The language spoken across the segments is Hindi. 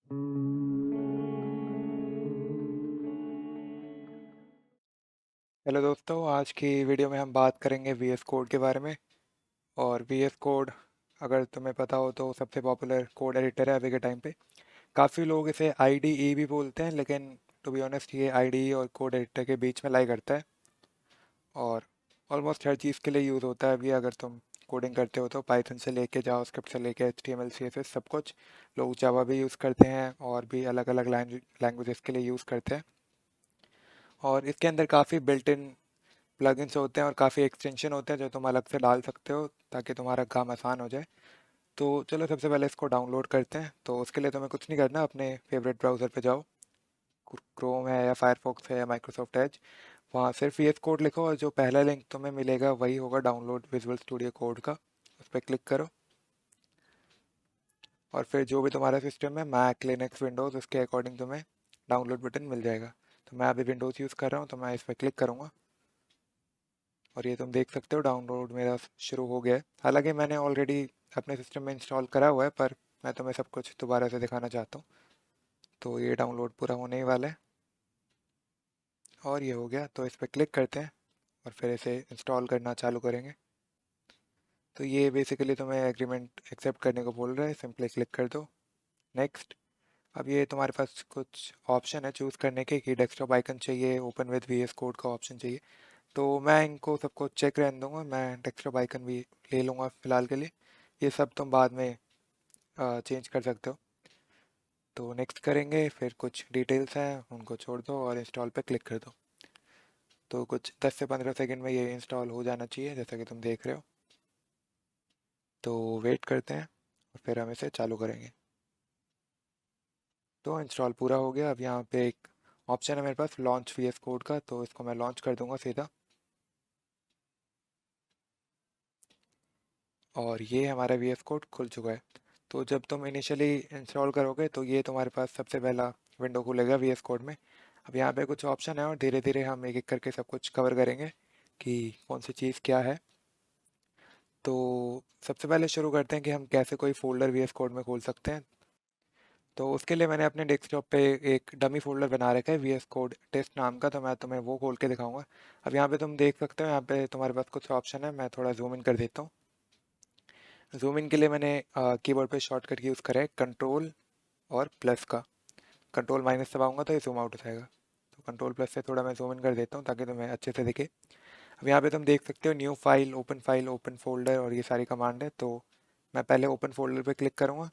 हेलो दोस्तों, आज की वीडियो में हम बात करेंगे वीएस कोड के बारे में। और वीएस कोड, अगर तुम्हें पता हो तो सबसे पॉपुलर कोड एडिटर है अभी के टाइम पे। काफ़ी लोग इसे आईडीई भी बोलते हैं, लेकिन टू बी ऑनेस्ट ये आईडीई और कोड एडिटर के बीच में लाई करता है। और ऑलमोस्ट हर चीज़ के लिए यूज़ होता है। अभी अगर तुम कोडिंग करते हो तो पाइथन से लेके जावास्क्रिप्ट से लेके एचटीएमएल सीएसएस सब कुछ। लोग जावा भी यूज़ करते हैं और भी अलग अलग लैंग्वेजेस के लिए यूज़ करते हैं। और इसके अंदर काफ़ी बिल्ट इन प्लगइन्स होते हैं और काफ़ी एक्सटेंशन होते हैं जो तुम अलग से डाल सकते हो ताकि तुम्हारा काम आसान हो जाए। तो चलो सबसे पहले इसको डाउनलोड करते हैं। तो उसके लिए तुम्हें कुछ नहीं करना, अपने फेवरेट ब्राउज़र पे जाओ। क्रोम है या फायरफॉक्स है या माइक्रोसॉफ्ट एज, वहाँ सिर्फ VS कोड लिखो और जो पहला लिंक तुम्हें मिलेगा वही होगा डाउनलोड विजुअल स्टूडियो कोड का। उस पर क्लिक करो और फिर जो भी तुम्हारा सिस्टम है, मैक, लिनक्स, विंडोज़, उसके अकॉर्डिंग तुम्हें डाउनलोड बटन मिल जाएगा। तो मैं अभी विंडोज़ यूज़ कर रहा हूँ तो मैं इस पर क्लिक करूँगा और ये तुम देख सकते हो डाउनलोड मेरा शुरू हो गया है। हालांकि मैंने ऑलरेडी अपने सिस्टम में इंस्टॉल करा हुआ है, पर मैं तुम्हें सब कुछ दोबारा से दिखाना चाहता हूँ। तो ये डाउनलोड पूरा होने ही वाला है और ये हो गया। तो इस पर क्लिक करते हैं और फिर इसे इंस्टॉल करना चालू करेंगे। तो ये बेसिकली तुम्हें एग्रीमेंट एक्सेप्ट करने को बोल रहा है, सिंपली क्लिक कर दो, नेक्स्ट। अब ये तुम्हारे पास कुछ ऑप्शन है चूज़ करने के कि डेस्कटॉप आइकन चाहिए, ओपन विद VS कोड का ऑप्शन चाहिए। तो मैं इनको सबको चेक रहने दूंगा, मैं डेस्कटॉप आइकन भी ले लूँगा फ़िलहाल के लिए। ये सब तुम बाद में चेंज कर सकते हो। तो नेक्स्ट करेंगे, फिर कुछ डिटेल्स हैं उनको छोड़ दो और इंस्टॉल पे क्लिक कर दो। तो कुछ 10 से 15 सेकंड में ये इंस्टॉल हो जाना चाहिए जैसा कि तुम देख रहे हो। तो वेट करते हैं और फिर हम इसे चालू करेंगे। तो इंस्टॉल पूरा हो गया। अब यहाँ पे एक ऑप्शन है मेरे पास लॉन्च VS कोड का, तो इसको मैं लॉन्च कर दूंगा सीधा। और ये हमारा VS कोड खुल चुका है। तो जब तुम इनिशियली इंस्टॉल करोगे तो ये तुम्हारे पास सबसे पहला विंडो खुलेगा VS कोड में। अब यहाँ पे कुछ ऑप्शन है और धीरे धीरे हम एक एक करके सब कुछ कवर करेंगे कि कौन सी चीज़ क्या है। तो सबसे पहले शुरू करते हैं कि हम कैसे कोई फोल्डर VS कोड में खोल सकते हैं। तो उसके लिए मैंने अपने डेस्कटॉप पे एक डमी फोल्डर बना रखा है VS कोड टेस्ट नाम का, तो मैं तुम्हें वो खोल के दिखाऊंगा। अब यहाँ पे तुम देख सकते हो, यहाँ पे तुम्हारे पास कुछ ऑप्शन है, मैं थोड़ा जूम इन कर देता हूँ। जूम इन के लिए मैंने कीबोर्ड पे शॉर्टकट यूज़ करा है कंट्रोल और प्लस का। कंट्रोल माइनस दबाऊंगा तो ये जूम आउट हो जाएगा। तो कंट्रोल प्लस से थोड़ा मैं जूम इन कर देता हूँ ताकि तुम्हें अच्छे से दिखे। अब यहाँ पे तुम देख सकते हो न्यू फाइल, ओपन फोल्डर और ये सारी कमांड है। तो मैं पहले ओपन फोल्डर पे क्लिक करूँगा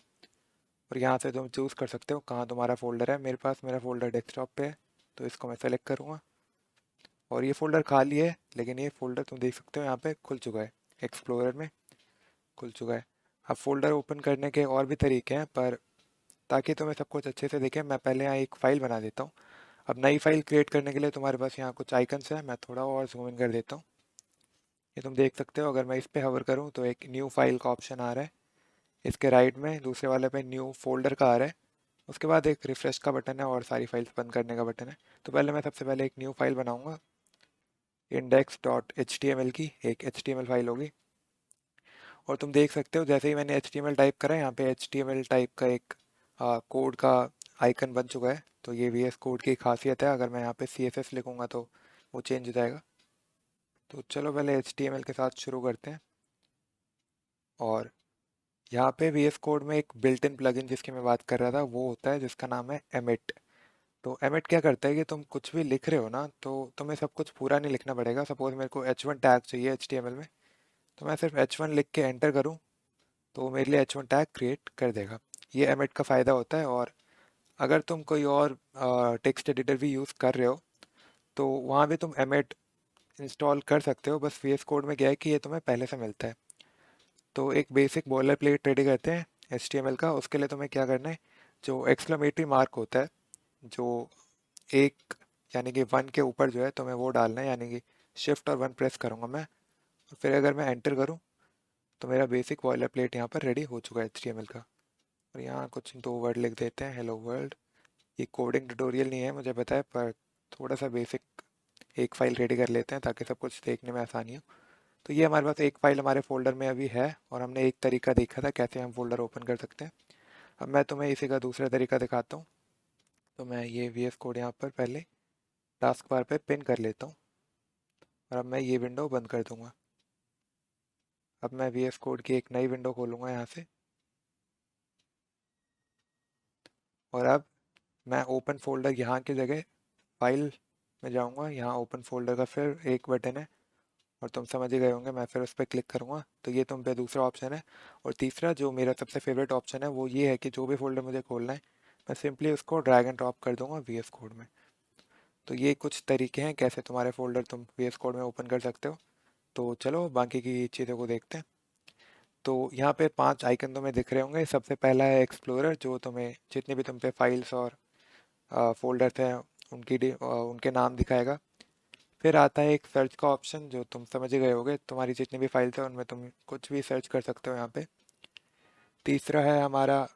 और यहाँ से तुम चूज़ कर सकते हो कहाँ तुम्हारा फोल्डर है। मेरे पास मेरा फोल्डर डेस्कटॉप पे है, तो इसको मैं सेलेक्ट करूँगा और ये फोल्डर खाली है, लेकिन ये फोल्डर तुम देख सकते हो यहाँ पे खुल चुका है, एक्सप्लोरर में खुल चुका है। अब फोल्डर ओपन करने के और भी तरीके हैं, पर ताकि तुम्हें सब कुछ अच्छे से दिखे मैं पहले यहाँ एक फ़ाइल बना देता हूँ। अब नई फाइल क्रिएट करने के लिए तुम्हारे पास यहाँ कुछ आइकन्स हैं, मैं थोड़ा और जूम इन कर देता हूँ। ये तुम देख सकते हो, अगर मैं इस पर हवर करूँ तो एक न्यू फाइल का ऑप्शन आ रहा है। इसके राइट में दूसरे वाले पे न्यू फोल्डर का आ रहा है। उसके बाद एक रिफ्रेश का बटन है और सारी फाइल्स बंद करने का बटन है। तो पहले मैं सबसे पहले एक न्यू फाइल बनाऊंगा, index.html की एक HTML फाइल होगी। और तुम देख सकते हो जैसे ही मैंने HTML टाइप करा है, यहाँ पे HTML टाइप का एक कोड का आइकन बन चुका है। तो ये VS कोड की खासियत है, अगर मैं यहाँ पे CSS लिखूंगा तो वो चेंज हो जाएगा। तो चलो पहले HTML के साथ शुरू करते हैं। और यहाँ पे VS कोड में एक बिल्ट इन प्लगइन जिसकी मैं बात कर रहा था वो होता है जिसका नाम है एमिट। तो एमिट क्या करता है कि तुम कुछ भी लिख रहे हो ना, तो तुम्हें सब कुछ पूरा नहीं लिखना पड़ेगा। सपोज मेरे को H1 टैग चाहिए HTML में, तो मैं सिर्फ H1 लिख के एंटर करूँ तो वो मेरे लिए H1 टैग क्रिएट कर देगा। ये एमिट का फ़ायदा होता है। और अगर तुम कोई और टेक्स्ट एडिटर भी यूज़ कर रहे हो तो वहाँ भी तुम एमिट इंस्टॉल कर सकते हो। बस VS कोड में क्या है कि ये तुम्हें पहले से मिलता है। तो एक बेसिक बॉयलर प्लेट रेडी करते हैं HTML का। उसके लिए तुम्हें क्या करना है, जो एक्सक्लेमेटरी मार्क होता है, जो एक यानी कि 1 के ऊपर जो है तुम्हें वो डालना है, यानी कि शिफ्ट और 1 प्रेस करूँगा मैं और फिर अगर मैं एंटर करूँ तो मेरा बेसिक बॉयलर प्लेट यहाँ पर रेडी हो चुका है HTML का। और यहाँ कुछ दो वर्ड लिख देते हैं, हेलो वर्ल्ड। ये कोडिंग ट्यूटोरियल नहीं है मुझे पता है, पर थोड़ा सा बेसिक एक फ़ाइल रेडी कर लेते हैं ताकि सब कुछ देखने में आसानी हो। तो ये हमारे पास एक फ़ाइल हमारे फोल्डर में अभी है और हमने एक तरीका देखा था कैसे हम फोल्डर ओपन कर सकते हैं। अब मैं तुम्हें इसी का दूसरा तरीका दिखाता हूँ। तो मैं ये VS कोड यहाँ पर पहले टास्क बार पे पिन कर लेता हूँ और अब मैं ये विंडो बंद कर दूंगा। अब मैं VS कोड की एक नई विंडो खोलूँगा यहाँ से, और अब मैं ओपन फोल्डर यहाँ की जगह फाइल में जाऊँगा। यहाँ ओपन फोल्डर का फिर एक बटन है और तुम समझ ही गए होंगे, मैं फिर उस पर क्लिक करूँगा तो ये तुम पे दूसरा ऑप्शन है। और तीसरा जो मेरा सबसे फेवरेट ऑप्शन है वो ये है कि जो भी फोल्डर मुझे खोलना है मैं सिंपली उसको ड्रैग एंड ड्रॉप कर दूंगा VS कोड में। तो ये कुछ तरीके हैं कैसे तुम्हारे फोल्डर तुम VS कोड में ओपन कर सकते हो। तो चलो बाकी की चीज़ों को देखते हैं। तो यहाँ पे 5 आइकन तुम्हें दिख रहे होंगे। सबसे पहला है एक्सप्लोरर, जो तुम्हें जितने भी तुम पे फाइल्स और फोल्डर्स हैं उनके नाम दिखाएगा। फिर आता है एक सर्च का ऑप्शन, जो तुम समझ ही गए होगे, तुम्हारी जितनी भी फाइल्स हैं उनमें तुम कुछ भी सर्च कर सकते हो यहाँ पे। तीसरा है हमारा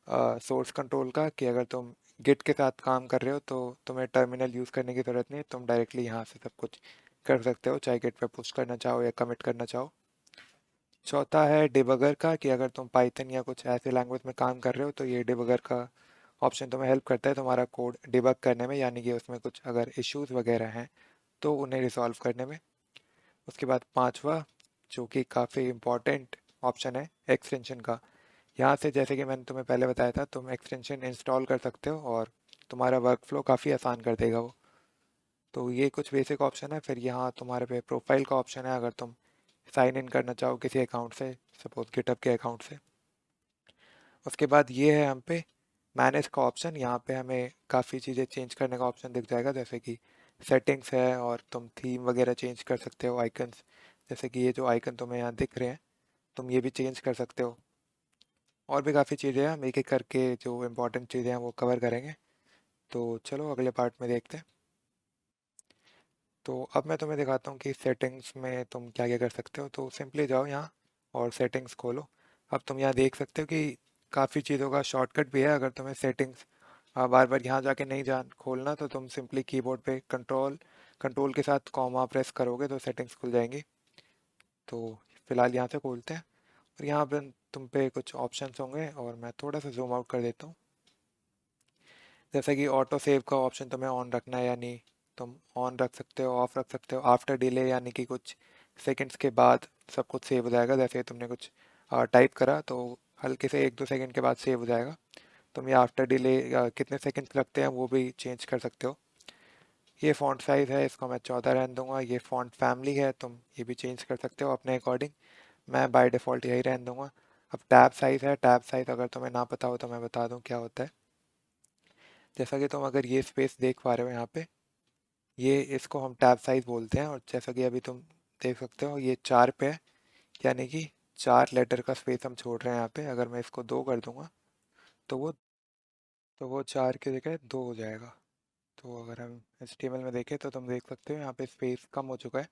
सोर्स कंट्रोल का, कि अगर तुम गिट के साथ काम कर रहे हो तो तुम्हें टर्मिनल यूज़ करने की ज़रूरत नहीं है, तुम डायरेक्टली यहाँ से सब कुछ कर सकते हो, चाहे गिट पे पुश करना चाहो या कमिट करना चाहो। चौथा है डिबगर का, कि अगर तुम पाइथन या कुछ ऐसे लैंग्वेज में काम कर रहे हो तो ये डिबगर का ऑप्शन तुम्हें हेल्प करता है तुम्हारा कोड डिबग करने में, यानी कि उसमें कुछ अगर इश्यूज वगैरह हैं तो उन्हें रिजॉल्व करने में। उसके बाद पांचवा, जो कि काफ़ी इम्पोर्टेंट ऑप्शन है, एक्सटेंशन का। यहाँ से जैसे कि मैंने तुम्हें पहले बताया था, तुम एक्सटेंशन इंस्टॉल कर सकते हो और तुम्हारा वर्क फ्लो काफ़ी आसान कर देगा वो। तो ये कुछ बेसिक ऑप्शन है। फिर यहाँ तुम्हारे पे प्रोफाइल का ऑप्शन है, अगर तुम साइन इन करना चाहो किसी अकाउंट से, सपोज गिटहब के अकाउंट से। उसके बाद ये है हम पे मैनेज का ऑप्शन। यहाँ पे हमें काफ़ी चीज़ें चेंज करने का ऑप्शन दिख जाएगा, जैसे कि सेटिंग्स है और तुम थीम वगैरह चेंज कर सकते हो, आइकन्स, जैसे कि ये जो आइकन तुम्हें यहाँ दिख रहे हैं तुम ये भी चेंज कर सकते हो। और भी काफ़ी चीज़ें हैं, हम एक एक करके जो इम्पोर्टेंट चीज़ें हैं वो कवर करेंगे। तो चलो अगले पार्ट में देखते हैं। तो अब मैं तुम्हें दिखाता हूँ कि सेटिंग्स में तुम क्या क्या कर सकते हो। तो सिंपली जाओ यहाँ और सेटिंग्स खोलो। अब तुम यहाँ देख सकते हो कि काफ़ी चीज़ों का शॉर्टकट भी है। अगर तुम्हें सेटिंग्स बार बार यहाँ जाके नहीं जान खोलना तो तुम सिंपली कीबोर्ड पे कंट्रोल कंट्रोल के साथ कॉमा प्रेस करोगे तो सेटिंग्स खुल जाएंगी। तो फिलहाल यहाँ से खोलते हैं और यहाँ पे तुम पे कुछ ऑप्शंस होंगे और मैं थोड़ा सा जूम आउट कर देता हूँ। जैसे कि ऑटो सेव का ऑप्शन तुम्हें ऑन रखना है, यानी तुम ऑन रख सकते हो, ऑफ रख सकते हो। आफ्टर डिले, यानी कि कुछ सेकंड्स के बाद सब कुछ सेव हो जाएगा। जैसे तुमने कुछ टाइप करा तो हल्के से 1-2 सेकंड के बाद सेव हो जाएगा। तुम ये आफ्टर डिले कितने सेकंड्स लगते हैं वो भी चेंज कर सकते हो। ये फ़ॉन्ट साइज़ है, इसको मैं 14 रहने दूंगा। ये फ़ॉन्ट फैमिली है, तुम ये भी चेंज कर सकते हो अपने अकॉर्डिंग। मैं बाय डिफ़ॉल्ट यही रहने दूंगा। अब टैब साइज़ है, टैब साइज़ अगर तुम्हें ना पता हो तो मैं बता दूं क्या होता है। जैसा कि तुम अगर ये स्पेस देख पा रहे हो यहाँ पे, ये इसको हम टैब साइज बोलते हैं। और जैसा कि अभी तुम देख सकते हो ये 4 पे है, यानी कि 4 लेटर का स्पेस हम छोड़ रहे हैं यहाँ पे। अगर मैं इसको 2 कर दूंगा तो वो 4 की जगह 2 हो जाएगा। तो अगर हम HTML में देखें तो तुम देख सकते हो यहाँ पे स्पेस कम हो चुका है।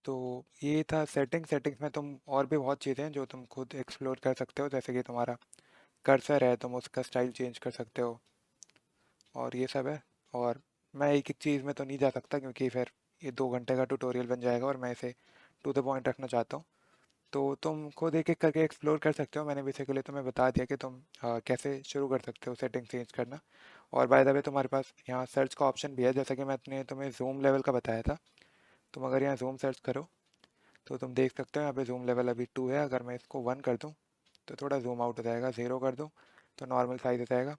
तो ये था सेटिंग्स में तुम और भी बहुत चीज़ें हैं जो तुम खुद एक्सप्लोर कर सकते हो, जैसे कि तुम्हारा कर्सर है, तुम उसका स्टाइल चेंज कर सकते हो और ये सब है। और मैं एक एक चीज़ में तो नहीं जा सकता क्योंकि फिर ये 2 घंटे का ट्यूटोरियल बन जाएगा और मैं इसे टू द पॉइंट रखना चाहता हूँ। तो तुम खुद एक एक करके एक्सप्लोर कर सकते हो। मैंने बेसिकली तुम्हें बता दिया कि तुम कैसे शुरू कर सकते हो सेटिंग चेंज करना। और बाय द वे तुम्हारे पास यहाँ सर्च का ऑप्शन भी है, जैसा कि मैंने तुम्हें जूम लेवल का बताया था। तुम अगर यहाँ जूम सर्च करो तो तुम देख सकते हो यहाँ पे जूम लेवल अभी 2 है। अगर मैं इसको 1 कर दूँ तो थोड़ा जूम आउट हो जाएगा, 0 कर दूँ तो नॉर्मल साइज हो जाएगा।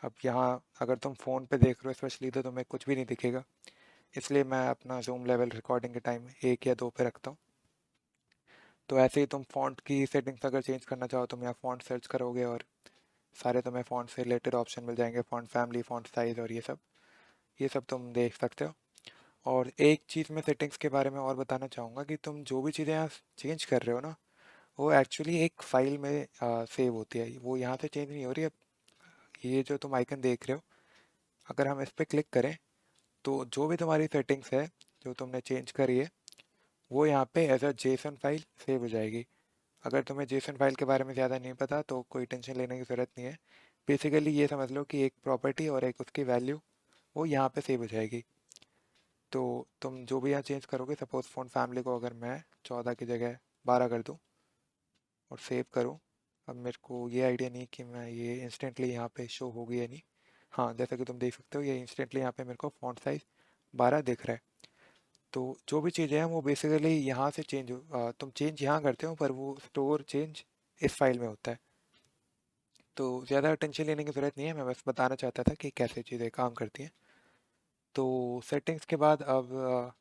अब यहाँ अगर तुम फ़ोन पे देख रहे हो स्पेशली तो तुम्हें कुछ भी नहीं दिखेगा, इसलिए मैं अपना जूम लेवल रिकॉर्डिंग के टाइम 1 या 2 पे रखता हूँ। तो ऐसे ही तुम फ़ॉन्ट की सेटिंग्स अगर चेंज करना चाहो तुम यहाँ फ़ॉन्ट सर्च करोगे और सारे तुम्हें फ़ॉन्ट से रिलेटेड ऑप्शन मिल जाएंगे, फ़ॉन्ट फैमिली, फ़ॉन्ट साइज़ और ये सब तुम देख सकते हो। और एक चीज़ मैं सेटिंग्स के बारे में और बताना चाहूँगा कि तुम जो भी चीज़ें यहाँ चेंज कर रहे हो ना वो एक्चुअली एक फ़ाइल में सेव होती है, वो यहाँ से चेंज नहीं हो रही है। ये जो तुम आइकन देख रहे हो, अगर हम इस पर क्लिक करें तो जो भी तुम्हारी सेटिंग्स है जो तुमने चेंज करी है वो यहाँ पे as a JSON file save हो जाएगी। अगर तुम्हें जेसन फाइल के बारे में ज़्यादा नहीं पता तो कोई टेंशन लेने की ज़रूरत नहीं है। बेसिकली ये समझ लो कि एक प्रॉपर्टी और एक उसकी वैल्यू वो यहाँ पे सेव हो जाएगी। तो तुम जो भी यहाँ चेंज करोगे, सपोज फ़ॉन्ट फैमिली को अगर मैं 14 की जगह 12 कर दूँ और सेव करूँ, अब मेरे को ये आइडिया नहीं कि मैं ये इंस्टेंटली यहाँ पे शो होगी या नहीं। हाँ, जैसा कि तुम देख सकते हो ये इंस्टेंटली यहाँ पे मेरे को फ़ॉन्ट साइज़ 12 दिख रहा है। तो जो भी चीज़ें हैं वो बेसिकली यहाँ से तुम चेंज यहाँ करते हो, पर वो स्टोर चेंज इस फाइल में होता है। तो ज़्यादा टेंशन लेने की ज़रूरत नहीं है, मैं बस बताना चाहता था कि कैसे चीज़ें काम करती हैं। तो सेटिंग्स के बाद अब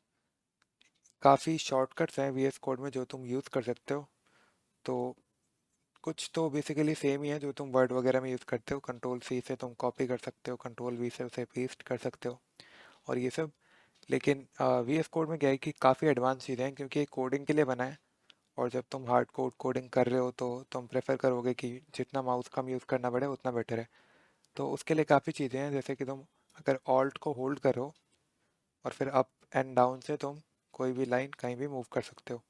काफ़ी शॉर्टकट्स हैं वीएस कोड में जो तुम यूज़ कर सकते हो। तो कुछ तो बेसिकली सेम ही है जो तुम वर्ड वगैरह में यूज़ करते हो। कंट्रोल सी से तुम कॉपी कर सकते हो, कंट्रोल वी से उसे पेस्ट कर सकते हो और ये सब। लेकिन वी एस कोड में क्या है कि काफ़ी एडवांस चीज़ें हैं, क्योंकि ये कोडिंग के लिए बना है। और जब तुम हार्ड कोड कोडिंग कर रहे हो तो तुम प्रेफर करोगे कि जितना माउस कम यूज़ करना पड़े उतना बेटर है। तो उसके लिए काफ़ी चीज़ें हैं, जैसे कि तुम अगर ऑल्ट को होल्ड करो और फिर अप एंड डाउन से तुम कोई भी लाइन कहीं भी मूव कर सकते हो।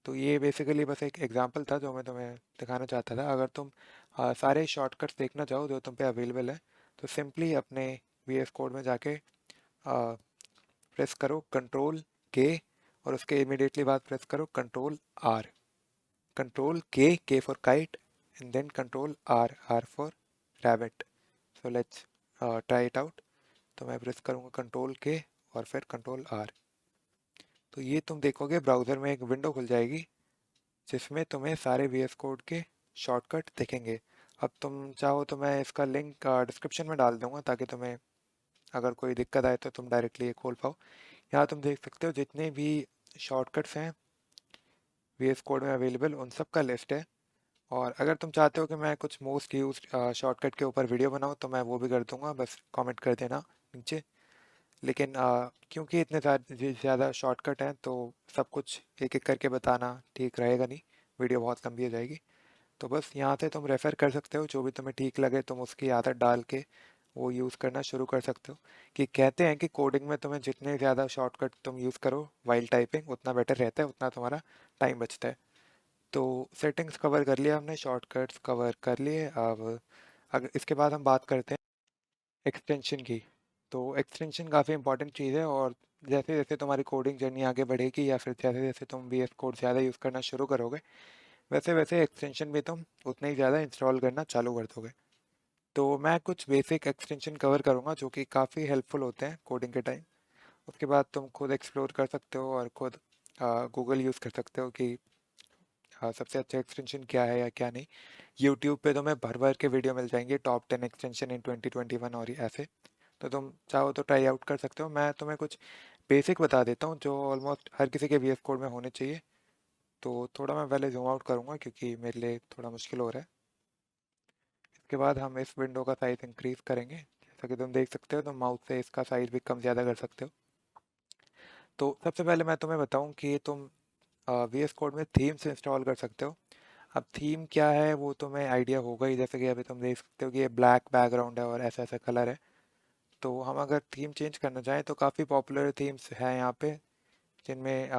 तो ये बेसिकली बस एक एग्जांपल था जो मैं तुम्हें दिखाना चाहता था। अगर तुम सारे शॉर्टकट्स देखना चाहो जो तुम पे अवेलेबल है, तो सिंपली अपने वी एस कोड में जाके प्रेस करो कंट्रोल के, और उसके इमिडिएटली बाद प्रेस करो control R. Control K for kite, and then control R for rabbit. So let's try it out. तो मैं प्रेस करूँगा कंट्रोल के और फिर कंट्रोल आर। तो ये तुम देखोगे ब्राउज़र में एक विंडो खुल जाएगी जिसमें तुम्हें सारे वी एस कोड के शॉर्टकट दिखेंगे। अब तुम चाहो तो मैं इसका लिंक डिस्क्रिप्शन में डाल दूंगा, ताकि तुम्हें अगर कोई दिक्कत आए तो तुम डायरेक्टली ये खोल पाओ। यहाँ तुम देख सकते हो जितने भी शॉर्टकट्स हैं वी एस कोड में अवेलेबल, उन सब का लिस्ट है। और अगर तुम चाहते हो कि मैं कुछ मोस्ट यूज शॉर्टकट के ऊपर वीडियो बनाऊँ तो मैं वो भी कर दूंगा, बस कमेंट कर देना नीचे। लेकिन क्योंकि इतने ज़्यादा शॉर्टकट हैं तो सब कुछ एक एक करके बताना ठीक रहेगा नहीं, वीडियो बहुत लंबी हो जाएगी। तो बस यहाँ से तुम रेफ़र कर सकते हो, जो भी तुम्हें ठीक लगे तुम उसकी आदत डाल के वो यूज़ करना शुरू कर सकते हो। कि कहते हैं कि कोडिंग में तुम्हें जितने ज़्यादा शॉर्टकट तुम यूज़ करो वाइल टाइपिंग, उतना बेटर रहता है, उतना तुम्हारा टाइम बचता है। तो सेटिंग्स कवर कर लिया हमने, शॉर्टकट्स कवर कर लिए। अब अगर इसके बाद हम बात करते हैं एक्सटेंशन की। तो एक्सटेंशन काफ़ी इंपॉर्टेंट चीज़ है, और जैसे जैसे तुम्हारी कोडिंग जर्नी आगे बढ़ेगी या फिर जैसे जैसे तुम वी एस कोड ज़्यादा यूज़ करना शुरू करोगे, वैसे वैसे एक्सटेंशन भी तुम उतने ही ज़्यादा इंस्टॉल करना चालू कर दोगे। तो मैं कुछ बेसिक एक्सटेंशन कवर करूँगा जो कि काफ़ी हेल्पफुल होते हैं कोडिंग के टाइम। उसके बाद तुम खुद एक्सप्लोर कर सकते हो और खुद गूगल यूज़ कर सकते हो कि सबसे अच्छा एक्सटेंशन क्या है या क्या नहीं। यूट्यूब पे तुम्हें भर भर के वीडियो मिल जाएंगे, टॉप 10 एक्सटेंशन इन 2021 और ऐसे। तो तुम चाहो तो ट्राई आउट कर सकते हो। मैं तुम्हें कुछ बेसिक बता देता हूँ जो ऑलमोस्ट हर किसी के वी एस कोड में होने चाहिए। तो थोड़ा मैं पहले जूम आउट करूँगा क्योंकि मेरे लिए थोड़ा मुश्किल हो रहा है। इसके बाद हम इस विंडो का साइज़ इंक्रीज़ करेंगे, जैसा कि तुम देख सकते हो। तुम माउस से इसका साइज़ भी कम ज़्यादा कर सकते हो। तो सबसे पहले मैं तुम्हें बताऊं कि तुम वी एस कोड में थीम्स इंस्टॉल कर सकते हो। अब थीम क्या है वो तुम्हें आइडिया होगा ही, जैसे कि अभी तुम देख सकते हो कि ये ब्लैक बैकग्राउंड है और ऐसा ऐसा कलर है। तो हम अगर थीम चेंज करना चाहें तो काफ़ी पॉपुलर थीम्स हैं यहाँ पे, जिनमें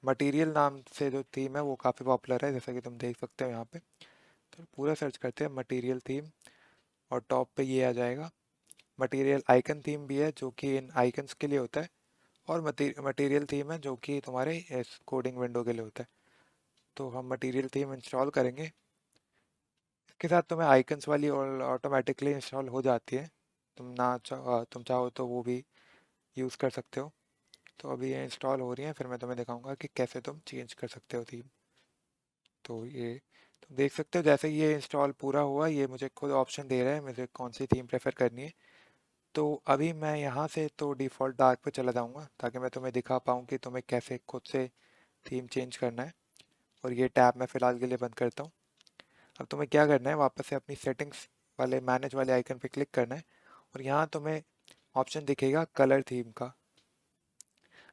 मटेरियल नाम से जो थीम है वो काफ़ी पॉपुलर है, जैसा कि तुम देख सकते हो यहाँ पे। तो पूरा सर्च करते हैं मटेरियल थीम, और टॉप पे ये आ जाएगा। मटेरियल आइकन थीम भी है जो कि इन आइकन्स के लिए होता है, और मटेरियल थीम है जो कि तुम्हारे इस कोडिंग विंडो के लिए होता है। तो हम मटेरियल थीम इंस्टॉल करेंगे। इसके साथ तुम्हें आइकन्स वाली और ऑटोमेटिकली इंस्टॉल हो जाती है। तुम चाहो तो वो भी यूज़ कर सकते हो। तो अभी ये इंस्टॉल हो रही है, फिर मैं तुम्हें दिखाऊंगा कि कैसे तुम चेंज कर सकते हो थीम। तो ये तुम देख सकते हो जैसे ही ये इंस्टॉल पूरा हुआ ये मुझे खुद ऑप्शन दे रहा है मुझे कौन सी थीम प्रेफर करनी है। तो अभी मैं यहाँ से तो डिफ़ॉल्ट डार्क पे चला जाऊँगा ताकि मैं तुम्हें दिखा पाऊँ कि तुम्हें कैसे खुद से थीम चेंज करना है। और ये टैब मैं फ़िलहाल के लिए बंद करता हूँ। अब तुम्हें क्या करना है, वापस से अपनी सेटिंग्स वाले मैनेज वाले आइकन पे क्लिक करना है, और यहाँ तुम्हें ऑप्शन दिखेगा कलर थीम का।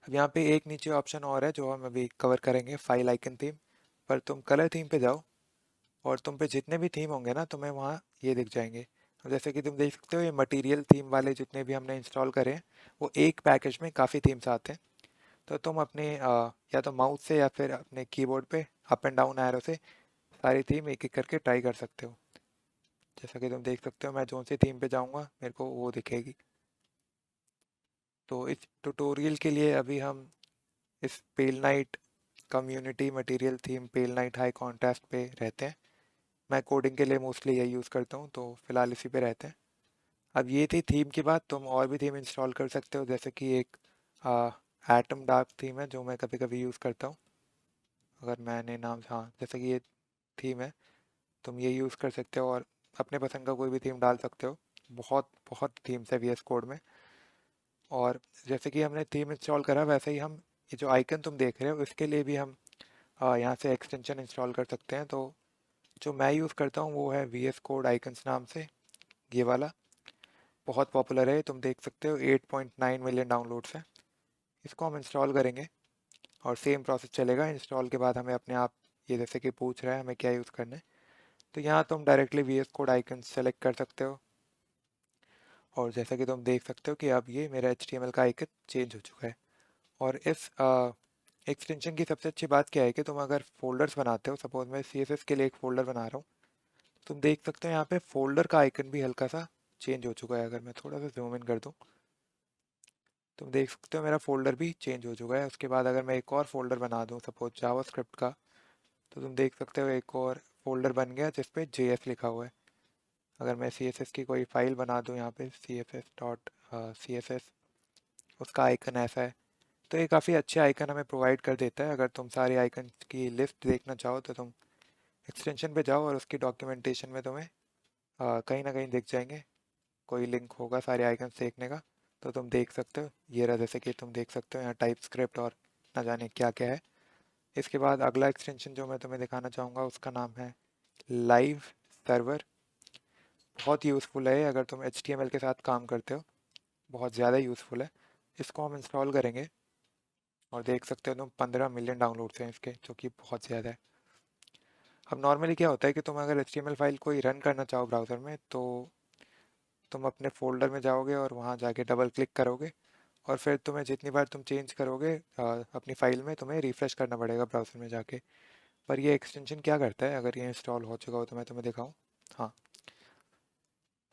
अब यहाँ पे एक नीचे ऑप्शन और है जो हम अभी कवर करेंगे, फाइल आइकन थीम। पर तुम कलर थीम पे जाओ, और तुम पे जितने भी थीम होंगे ना तुम्हें वहाँ ये दिख जाएंगे। अब जैसे कि तुम देख सकते हो ये मटेरियल थीम वाले जितने भी हमने इंस्टॉल करे हैं वो एक पैकेज में काफ़ी थीम्स आते हैं। तो तुम अपने या तो माउस से या फिर अपने कीबोर्ड पे अप एंड डाउन एरो से सारी थीम एक एक करके ट्राई कर सकते हो। जैसा कि तुम देख सकते हो मैं जोन सी थीम पे जाऊँगा मेरे को वो दिखेगी। तो इस ट्यूटोरियल के लिए अभी हम इस पेल नाइट कम्युनिटी मटेरियल थीम पेल नाइट हाई कॉन्ट्रास्ट पे रहते हैं। मैं कोडिंग के लिए मोस्टली यही यूज़ करता हूँ, तो फिलहाल इसी पे रहते हैं। अब ये थी थीम की बात। तुम और भी थीम इंस्टॉल कर सकते हो, जैसे कि एक एटम डार्क थीम है जो मैं कभी कभी यूज़ करता हूँ। अगर मैंने नाम, हाँ, जैसे कि ये थीम है, तुम ये यूज़ कर सकते हो और अपने पसंद का कोई भी थीम डाल सकते हो। बहुत बहुत थीम्स है वीएस कोड में। और जैसे कि हमने थीम इंस्टॉल करा, वैसे ही हम ये जो आइकन तुम देख रहे हो इसके लिए भी हम यहाँ से एक्सटेंशन इंस्टॉल कर सकते हैं। तो जो मैं यूज़ करता हूँ वो है वीएस कोड आइकन्स नाम से, ये वाला। बहुत पॉपुलर है, तुम देख सकते हो 8.9 मिलियन डाउनलोड्स हैं। इसको हम इंस्टॉल करेंगे और सेम प्रोसेस चलेगा। इंस्टॉल के बाद हमें अपने आप ये जैसे कि पूछ रहा है हमें क्या यूज़ करना है, तो यहाँ तुम directly V S code icon select कर सकते हो। और जैसा कि तुम देख सकते हो कि अब ये मेरा एच टी एम एल का आइकन चेंज हो चुका है। और इस एक्सटेंशन की सबसे अच्छी बात क्या है कि तुम अगर फोल्डर्स बनाते हो, सपोज मैं सी एस एस के लिए एक फ़ोल्डर बना रहा हूँ, तुम देख सकते हो यहाँ पे फोल्डर का आइकन भी हल्का सा चेंज हो चुका है। अगर मैं थोड़ा सा जूम इन कर दूँ, तुम देख सकते हो मेरा फोल्डर भी चेंज हो चुका है। उसके बाद अगर मैं एक और फोल्डर बना दूँ सपोज जावास्क्रिप्ट का, तो तुम देख सकते हो एक और फोल्डर बन गया जिस पे JS लिखा हुआ है। अगर मैं CSS की कोई फाइल बना दूँ यहाँ पे css.css, उसका आइकन ऐसा है। तो ये काफ़ी अच्छे आइकन हमें प्रोवाइड कर देता है। अगर तुम सारे आइकन की लिस्ट देखना चाहो तो तुम एक्सटेंशन पे जाओ और उसकी डॉक्यूमेंटेशन में तुम्हें कहीं ना कहीं दिख जाएंगे, कोई लिंक होगा सारे आइकन्स देखने का। तो तुम देख सकते हो, ये रहा, जैसे कि तुम देख सकते हो यहाँ टाइप स्क्रिप्ट और ना जाने क्या क्या है। इसके बाद अगला एक्सटेंशन जो मैं तुम्हें दिखाना चाहूँगा उसका नाम है लाइव सर्वर। बहुत यूज़फुल है अगर तुम HTML के साथ काम करते हो, बहुत ज़्यादा यूज़फुल है। इसको हम इंस्टॉल करेंगे और देख सकते हो तुम 15 मिलियन डाउनलोड्स हैं इसके, जो कि बहुत ज़्यादा है। अब नॉर्मली क्या होता है कि तुम अगर HTML फाइल कोई रन करना चाहो ब्राउज़र में, तो तुम अपने फोल्डर में जाओगे और वहाँ जाके डबल क्लिक करोगे और फिर तुम्हें जितनी बार तुम चेंज करोगे अपनी फ़ाइल में, तुम्हें रिफ़्रेश करना पड़ेगा ब्राउज़र में जाके। पर ये एक्सटेंशन क्या करता है, अगर ये इंस्टॉल हो चुका हो तो मैं तुम्हें दिखाऊँ। हाँ,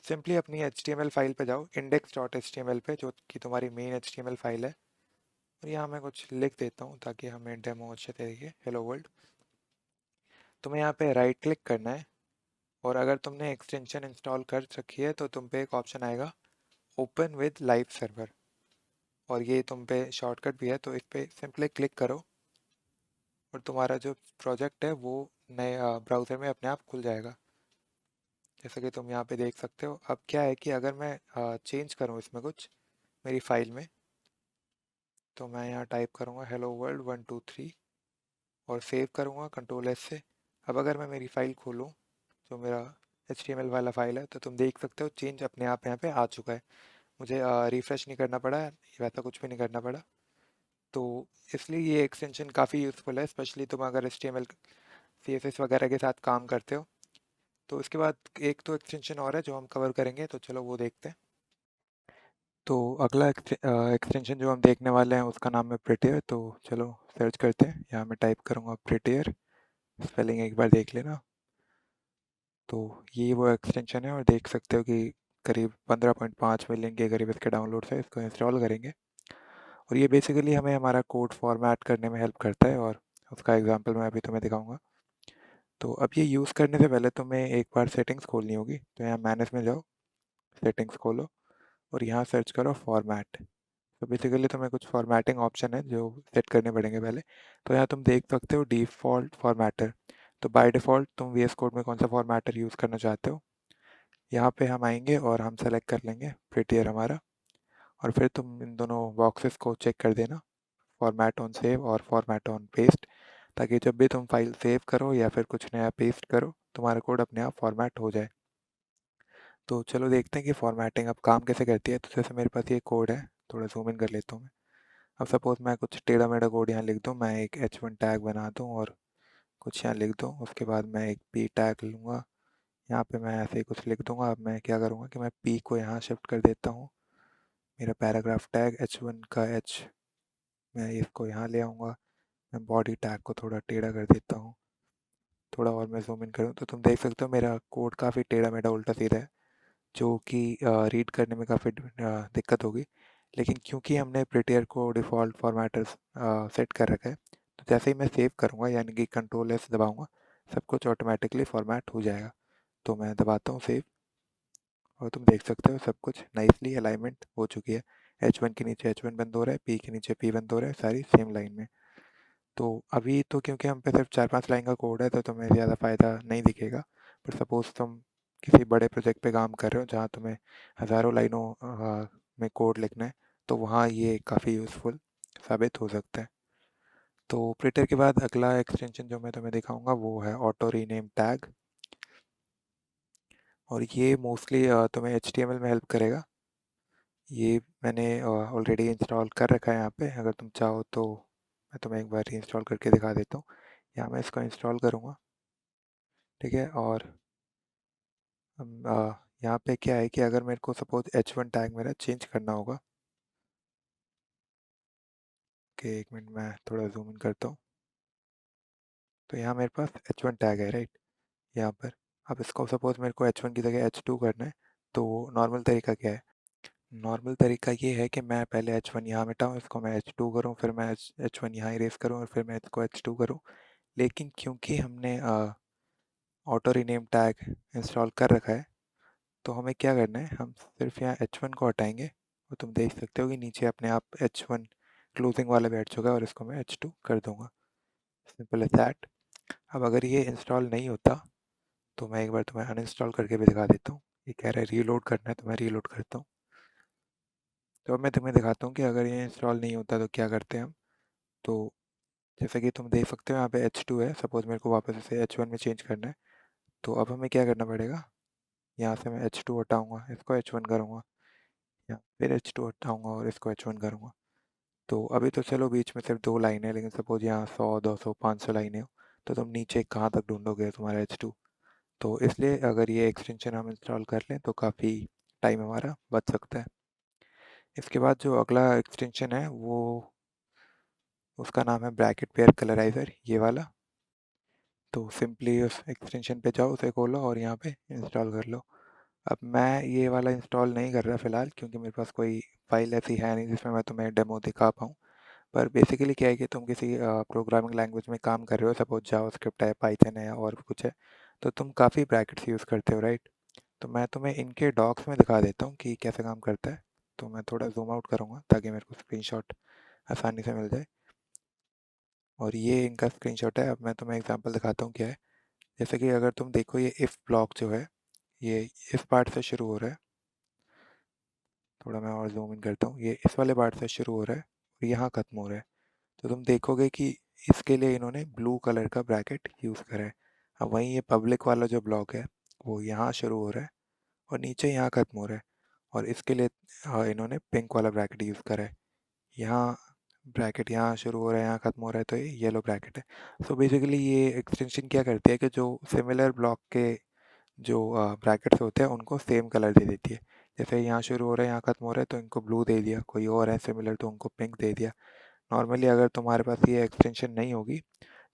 सिंपली अपनी HTML फाइल पे जाओ, index.html पे, जो कि तुम्हारी मेन HTML फाइल है। और यहाँ मैं कुछ लिख देता हूँ ताकि हमें डेमो अच्छे से दिखे। Hello world. तुम्हें यहाँ पे राइट क्लिक करना है और अगर तुमने एक्सटेंशन इंस्टॉल कर रखी है तो तुम पे एक ऑप्शन आएगा ओपन विद लाइव सर्वर, और ये तुम पे शॉर्टकट भी है, तो इस पे सिंपली क्लिक करो और तुम्हारा जो प्रोजेक्ट है वो नए ब्राउज़र में अपने आप खुल जाएगा, जैसा कि तुम यहाँ पे देख सकते हो। अब क्या है कि अगर मैं चेंज करूँ इसमें कुछ मेरी फाइल में, तो मैं यहाँ टाइप करूँगा हेलो वर्ल्ड 123 और सेव करूँगा कंट्रोल S से। अब अगर मैं मेरी फ़ाइल खोलूँ, जो मेरा HTML वाला फ़ाइल है, तो तुम देख सकते हो चेंज अपने आप यहाँ पे आ चुका है। मुझे रिफ़्रेश नहीं करना पड़ा है, वैसा कुछ भी नहीं करना पड़ा। तो इसलिए ये एक्सटेंशन काफ़ी यूज़फुल है, स्पेशली तुम अगर HTML CSS वगैरह के साथ काम करते हो। तो इसके बाद एक तो एक्सटेंशन और है जो हम कवर करेंगे, तो चलो वो देखते हैं। तो अगला एक्सटेंशन जो हम देखने वाले हैं उसका नाम है प्रिटियर। तो चलो सर्च करते हैं। यहाँ मैं टाइप करूँगा प्रिटियर, स्पेलिंग एक बार देख लेना। तो ये वो एक्सटेंशन है और देख सकते हो कि करीब 15.5 मिलियन के करीब इसके डाउनलोड्स है। इसको इंस्टॉल करेंगे और ये बेसिकली हमें हमारा कोड फॉर्मेट करने में हेल्प करता है, और उसका एग्जांपल मैं अभी तुम्हें दिखाऊंगा। तो अब ये यूज़ करने से पहले तुम्हें एक बार सेटिंग्स खोलनी होगी। तो यहाँ मैनेज में जाओ, सेटिंग्स खोलो और यहाँ सर्च करो फॉर्मेट। तो बेसिकली तुम्हें कुछ फॉर्मेटिंग ऑप्शन है जो सेट करने पड़ेंगे पहले। तो यहाँ तुम देख सकते हो डिफ़ॉल्ट फॉर्मेटर। तो बाय डिफ़ॉल्ट तुम VS कोड में कौन सा फॉर्मेटर यूज़ करना चाहते हो, यहाँ पे हम आएंगे और हम सेलेक्ट कर लेंगे प्रिटियर हमारा। और फिर तुम इन दोनों बॉक्सेस को चेक कर देना, फॉर्मेट ऑन सेव और फॉर्मेट ऑन पेस्ट, ताकि जब भी तुम फाइल सेव करो या फिर कुछ नया पेस्ट करो, तुम्हारा कोड अपने आप फॉर्मेट हो जाए। तो चलो देखते हैं कि फॉर्मेटिंग अब काम कैसे करती है। तो जैसे मेरे पास ये कोड है, थोड़ा जूम इन कर लेता हूँ मैं। अब सपोज़ मैं कुछ टेढ़ा मेढ़ा कोड यहाँ लिख दूँ, मैं एक H1 टैग बना दूँ और कुछ यहाँ लिख दूँ। उसके बाद मैं एक P टैग लूँगा, यहाँ पे मैं ऐसे ही कुछ लिख दूँगा। अब मैं क्या करूँगा कि मैं P को यहाँ शिफ्ट कर देता हूँ। मेरा पैराग्राफ टैग H1 का H, मैं इसको यहाँ ले आऊँगा। मैं बॉडी टैग को थोड़ा टेढ़ा कर देता हूँ। थोड़ा और मैं जूम इन करूँ तो तुम देख सकते हो मेरा कोड काफ़ी टेढ़ा मेढ़ा उल्टा सीधा है, जो कि रीड करने में काफ़ी दिक्कत होगी। लेकिन क्योंकि हमने प्रिटियर को डिफ़ॉल्ट फॉर्मेटर्स सेट कर रखा है, तो जैसे ही मैं सेव करूँगा यानी कि कंट्रोल S दबाऊँगा, सब कुछ ऑटोमेटिकली फॉर्मेट हो जाएगा। तो मैं दबाता हूँ सेव, और तुम देख सकते हो सब कुछ नाइसली अलाइनमेंट हो चुकी है। H1 के नीचे H1 बंद हो रहा है, P के नीचे P बंद हो रहा है, सारी सेम लाइन में। तो अभी तो क्योंकि हम पे सिर्फ 4-5 लाइन का कोड है तो तुम्हें ज़्यादा फ़ायदा नहीं दिखेगा। पर सपोज़ तुम किसी बड़े प्रोजेक्ट पे काम कर रहे हो जहाँ तुम्हें हज़ारों लाइनों में कोड लिखना है, तो वहाँ ये काफ़ी यूज़फुल साबित हो सकता है। तो प्रिंटर के बाद अगला एक्सटेंशन जो मैं तुम्हें दिखाऊंगा वो है ऑटो रीनेम टैग, और ये मोस्टली तुम्हें HTML में हेल्प करेगा। ये मैंने ऑलरेडी इंस्टॉल कर रखा है यहाँ पे, अगर तुम चाहो तो मैं तुम्हें एक बार रीइंस्टॉल करके दिखा देता हूँ। यहाँ मैं इसको इंस्टॉल करूँगा, ठीक है। और यहाँ पे क्या है कि अगर मेरे को सपोज H1 टैग मेरा चेंज करना होगा, कि एक मिनट मैं थोड़ा जूम इन करता हूँ। तो यहाँ मेरे पास H1 टैग है, राइट, यहाँ पर। अब इसको सपोज मेरे को H1 की जगह H2 करना है, तो नॉर्मल तरीका क्या है? नॉर्मल तरीका ये है कि मैं पहले H1 यहाँ मिटाऊँ, इसको मैं H2 करूँ, फिर मैं H1 यहाँ इरेज करूँ, और फिर मैं इसको H2 करूँ। लेकिन क्योंकि हमने ऑटो रीनेम टैग इंस्टॉल कर रखा है, तो हमें क्या करना है, हम सिर्फ यहाँ H1 को हटाएंगे, और तुम देख सकते हो कि नीचे अपने आप H1 क्लोजिंग वाला बैठ चुका है, और इसको मैं H2 कर दूंगा। Simple as that. अब अगर ये इंस्टॉल नहीं होता तो मैं एक बार तुम्हें अनइंस्टॉल करके भी दिखा देता हूँ। ये कह रहा है रीलोड करना है, तो मैं रीलोड करता हूँ। तो अब मैं तुम्हें दिखाता हूँ कि अगर ये इंस्टॉल नहीं होता तो क्या करते हैं हम। तो जैसे कि तुम देख सकते हो यहाँ पे H2 है, सपोज मेरे को वापस इसे H1 में चेंज करना है। तो अब हमें क्या करना पड़ेगा, यहाँ से मैं H2 हटाऊँगा, इसको H1 करूँगा, यहाँ फिर H2 हटाऊँगा और इसको H1 करूँगा। तो अभी तो चलो बीच में सिर्फ 2 लाइन है, लेकिन सपोज यहाँ 100, 200, 500 लाइनें हो, तो तुम नीचे कहाँ तक ढूंढोगे तुम्हारा H2। तो इसलिए अगर ये एक्सटेंशन हम इंस्टॉल कर लें तो काफ़ी टाइम हमारा बच सकता है। इसके बाद जो अगला एक्सटेंशन है वो, उसका नाम है ब्रैकेट पेयर कलराइज़र, ये वाला। तो सिंपली उस एक्सटेंशन पे जाओ, उसे खोलो और यहाँ पे इंस्टॉल कर लो। अब मैं ये वाला इंस्टॉल नहीं कर रहा फ़िलहाल, क्योंकि मेरे पास कोई फ़ाइल ऐसी है नहीं जिसमें मैं तुम्हें डेमो दिखा पाऊँ। पर बेसिकली क्या है कि तुम किसी प्रोग्रामिंग लैंग्वेज में काम कर रहे हो, सपोज जावास्क्रिप्ट है, पाइथन है और कुछ है, तो तुम काफ़ी ब्रैकेट्स यूज़ करते हो, राइट। तो मैं तुम्हें इनके डॉक्स में दिखा देता हूँ कि कैसे काम करता है। तो मैं थोड़ा जूम आउट करूँगा ताकि मेरे को स्क्रीनशॉट आसानी से मिल जाए। और ये इनका स्क्रीनशॉट है। अब मैं तुम्हें एग्जांपल दिखाता हूँ क्या है। जैसे कि अगर तुम देखो, ये इफ़ ब्लॉक जो है, ये इस पार्ट से शुरू हो रहा है। थोड़ा मैं और जूम इन करता हूँ, ये इस वाले पार्ट से शुरू हो रहा है और यहाँ ख़त्म हो रहा है। तो तुम देखोगे कि इसके लिए इन्होंने ब्लू कलर का ब्रैकेट यूज़ करा है। अब वहीं ये पब्लिक वाला जो ब्लॉक है वो यहाँ शुरू हो रहा है और नीचे यहाँ ख़त्म हो रहा है, और इसके लिए इन्होंने पिंक वाला ब्रैकेट यूज़ करा है। यहाँ ब्रैकेट यहाँ शुरू हो रहा है, यहाँ ख़त्म हो रहा है, तो ये येलो ब्रैकेट है। सो बेसिकली ये एक्सटेंशन क्या करती है कि जो सिमिलर ब्लॉक के जो ब्रैकेट्स होते हैं उनको सेम कलर दे देती है। जैसे यहाँ शुरू हो रहा है, यहाँ ख़त्म हो रहा है, तो इनको ब्लू दे दिया, कोई और है सिमिलर तो उनको पिंक दे दिया। नॉर्मली अगर तुम्हारे पास ये एक्सटेंशन नहीं होगी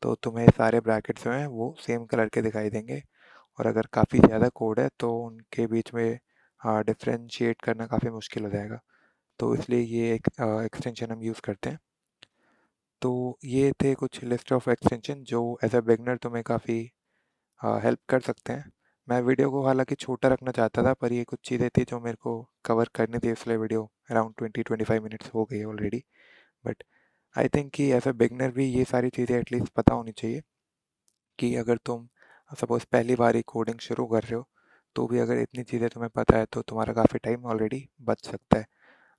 तो तुम्हें सारे ब्रैकेट्स जो हैं वो सेम कलर के दिखाई देंगे, और अगर काफ़ी ज़्यादा कोड है तो उनके बीच में डिफ्रेंशिएट करना काफ़ी मुश्किल हो जाएगा। तो इसलिए ये एक एक्सटेंशन हम यूज़ करते हैं। तो ये थे कुछ लिस्ट ऑफ एक्सटेंशन जो एज अ बिगनर तुम्हें काफ़ी हेल्प कर सकते हैं। मैं वीडियो को हालांकि छोटा रखना चाहता था, पर ये कुछ चीज़ें थी जो मेरे को कवर करनी थी, इसलिए वीडियो अराउंड 20-25 मिनट्स हो गई ऑलरेडी। बट आई थिंक कि एज अ बिगनर भी ये सारी चीज़ें एटलीस्ट पता होनी चाहिए, कि अगर तुम सपोज़ पहली बार ही कोडिंग शुरू कर रहे हो तो भी अगर इतनी चीज़ें तुम्हें पता है तो तुम्हारा काफ़ी टाइम ऑलरेडी बच सकता है।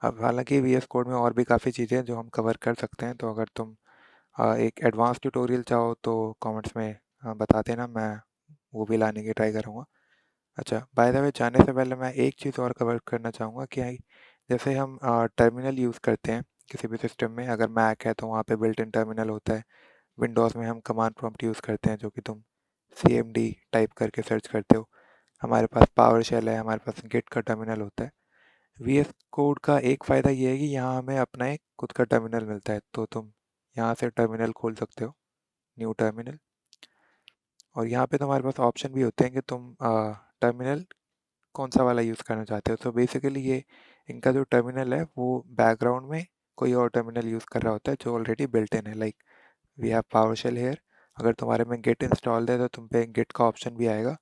अब हालांकि VS कोड में और भी काफ़ी चीज़ें हैं जो हम कवर कर सकते हैं, तो अगर तुम एक एडवांस ट्यूटोरियल चाहो तो कमेंट्स में बता देना, मैं वो भी लाने की ट्राई करूँगा। अच्छा, बाय द वे, जाने से पहले मैं एक चीज़ और कवर करना चाहूँगा कि जैसे हम टर्मिनल यूज़ करते हैं किसी भी सिस्टम में, अगर मैक है तो वहाँ पे बिल्ट इन टर्मिनल होता है। विंडोज़ में हम कमांड प्रॉम्प्ट यूज़ करते हैं जो कि तुम CMD टाइप करके सर्च करते हो। हमारे पास पावर शेल है, हमारे पास गिट का टर्मिनल होता है। VS कोड का एक फ़ायदा ये है कि यहाँ हमें अपना एक खुद का टर्मिनल मिलता है, तो तुम यहाँ से टर्मिनल खोल सकते हो, न्यू टर्मिनल। और यहाँ पे तुम्हारे पास ऑप्शन भी होते हैं कि तुम टर्मिनल कौन सा वाला यूज़ करना चाहते हो। तो बेसिकली ये इनका जो टर्मिनल है वो बैकग्राउंड में कोई और टर्मिनल यूज़ कर रहा होता है जो ऑलरेडी बिल्ट इन है। Like we have PowerShell here, अगर तुम्हारे में गिट इंस्टॉल्ड है तो तुम पे गिट का ऑप्शन भी आएगा,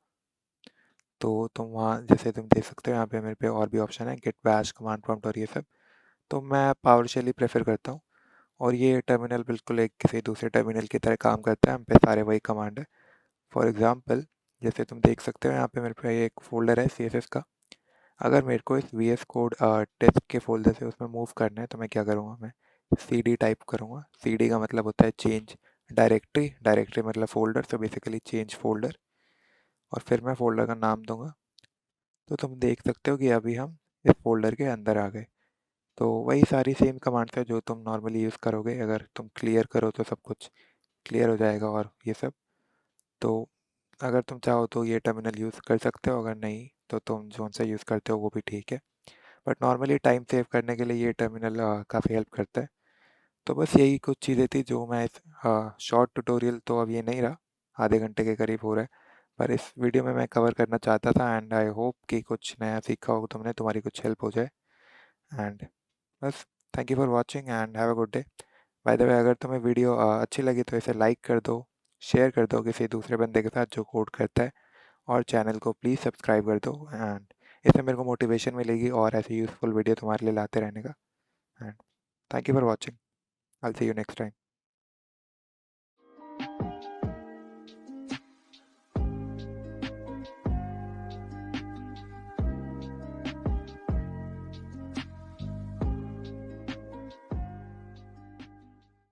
तो तुम वहाँ जैसे तुम देख सकते हो यहाँ पे मेरे पे और भी ऑप्शन है, गिट बैश, कमांड प्रॉम्प्ट और ये सब। तो मैं पावर शेल ही प्रेफर करता हूँ, और ये टर्मिनल बिल्कुल एक किसी दूसरे टर्मिनल की तरह काम करता है, हम पे सारे वही कमांड है। फॉर एग्जांपल जैसे तुम देख सकते हो यहाँ पे मेरे पे एक फ़ोल्डर है CSS का। अगर मेरे को इस VS कोड टेस्ट के फ़ोल्डर से उसमें मूव करना है तो मैं क्या करूँगा, मैं CD टाइप करूँगा। CD का मतलब होता है चेंज डायरेक्टरी, डायरेक्टरी मतलब फ़ोल्डर, तो बेसिकली चेंज फ़ोल्डर, और फिर मैं फ़ोल्डर का नाम दूँगा। तो तुम देख सकते हो कि अभी हम इस फ़ोल्डर के अंदर आ गए। तो वही सारी सेम कमांड्स है जो तुम नॉर्मली यूज़ करोगे, अगर तुम क्लियर करो तो सब कुछ क्लियर हो जाएगा और ये सब। तो अगर तुम चाहो तो ये टर्मिनल यूज़ कर सकते हो, अगर नहीं तो तुम जोन से यूज़ करते हो वो भी ठीक है। बट नॉर्मली टाइम सेव करने के लिए ये टर्मिनल काफ़ी हेल्प करता है। तो बस यही कुछ चीज़ें थी जो मैं इस शॉर्ट ट्यूटोरियल तो अब ये नहीं रहा, आधे घंटे के करीब हो रहा है, पर इस वीडियो में मैं कवर करना चाहता था, एंड आई होप कि कुछ नया सीखा हो तुमने, तुम्हारी कुछ हेल्प हो जाए। एंड बस, thank you for watching and have a good day. By the way, अगर तुम्हें वीडियो अच्छी लगी तो इसे लाइक कर दो, शेयर कर दो किसी दूसरे बंदे के साथ जो कोड करता है, और चैनल को प्लीज़ सब्सक्राइब कर दो, एंड इससे मेरे को मोटिवेशन मिलेगी और ऐसे यूज़फुल वीडियो तुम्हारे लिए लाते रहने का। And thank you for watching, I will see you next time.